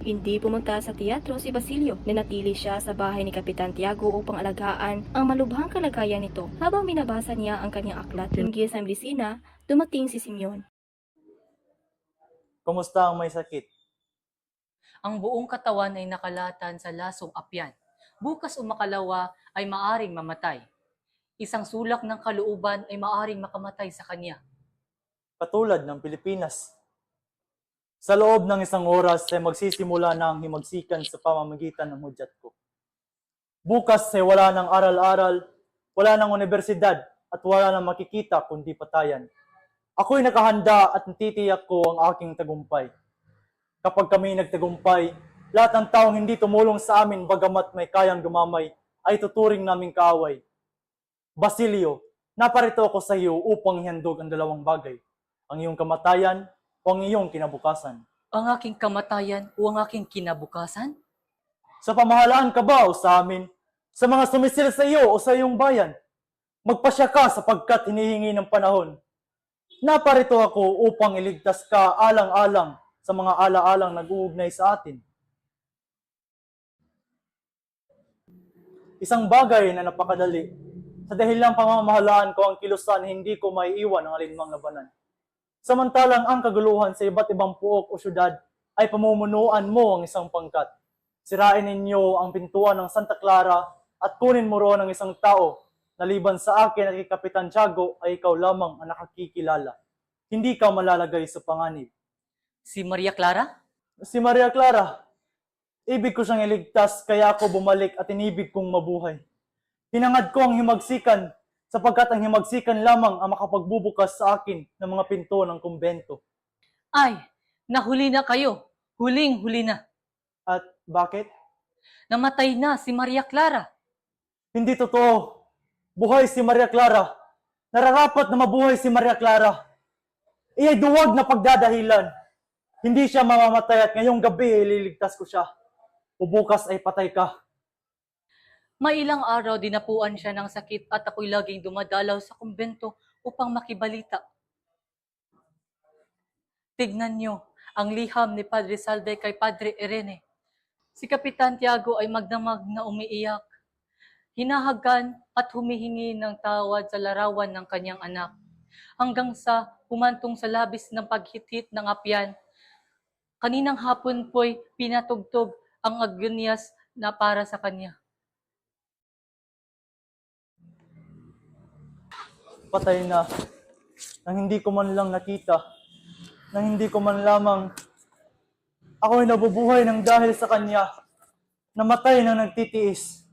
Hindi pumunta sa teatro si Basilio. Nanatili siya sa bahay ni Kapitan Tiago upang alagaan ang malubhang kalagayan nito. Habang binabasa niya ang kanyang aklat hinggil sa medisina, dumating si Simeon. Kumusta ang may sakit? Ang buong katawan ay nakalatan sa lasong apyan. Bukas o makalawa ay maaring mamatay. Isang sulak ng kalooban ay maaring makamatay sa kanya. Katulad ng Pilipinas. Sa loob ng isang oras ay magsisimula na ang himagsikan sa pamamagitan ng hudyat ko. Bukas ay wala ng aral-aral, wala ng universidad, at wala ng makikita kundi patayan. Ako'y nakahanda at natitiyak ko ang aking tagumpay. Kapag kami nagtagumpay, lahat ng taong hindi tumulong sa amin bagamat may kayang gumamay ay tuturing naming kaaway. Basilio, naparito ako sa iyo upang ihandog ang dalawang bagay, ang iyong kamatayan o ang iyong kinabukasan. Ang aking kamatayan o ang aking kinabukasan? Sa pamahalaan ka ba o sa amin? Sa mga sumisil sa iyo o sa iyong bayan? Magpasya ka sapagkat hinihingi ng panahon. Naparito ako upang iligtas ka alang-alang sa mga ala-alang nag-uugnay sa atin. Isang bagay na napakadali. Sa dahilang pamamahalaan ko ang kilusan, hindi ko maiiwan ang alinmang labanan. Samantalang ang kaguluhan sa iba't ibang puok o syudad ay pamumunuan mo ang isang pangkat. Sirain ninyo ang pintuan ng Santa Clara at kunin mo roon ang isang tao. Naliban sa akin at kay Kapitan Tiago ay ikaw lamang ang nakakikilala. Hindi ka malalagay sa panganib. Si Maria Clara? Si Maria Clara, ibig ko siyang iligtas kaya ako bumalik at inibig kong mabuhay. Hinangad ko ang himagsikan sapagkat ang himagsikan lamang ang makapagbubukas sa akin ng mga pinto ng kumbento. Ay, nahuli na kayo. Huling-huli na. At bakit? Namatay na si Maria Clara. Hindi totoo. Buhay si Maria Clara. Nararapat na mabuhay si Maria Clara. Iya'y duwag na pagdadahilan. Hindi siya mamamatay at ngayong gabi ililigtas ko siya. O bukas ay patay ka. May ilang araw dinapuan siya ng sakit at ako'y laging dumadalaw sa kumbento upang makibalita. Tignan niyo ang liham ni Padre Salve kay Padre Irene. Si Kapitan Tiago ay magdamag na umiiyak. Hinahagan at humihingi ng tawad sa larawan ng kanyang anak. Hanggang sa humantong sa labis ng paghithit ng apyan. Kaninang hapon po'y pinatugtog ang agonias na para sa kanya. Patay na. Nang hindi ko man lang nakita. Nang hindi ko man lamang ako'y nabubuhay ng dahil sa kanya. Namatay na nagtitiis.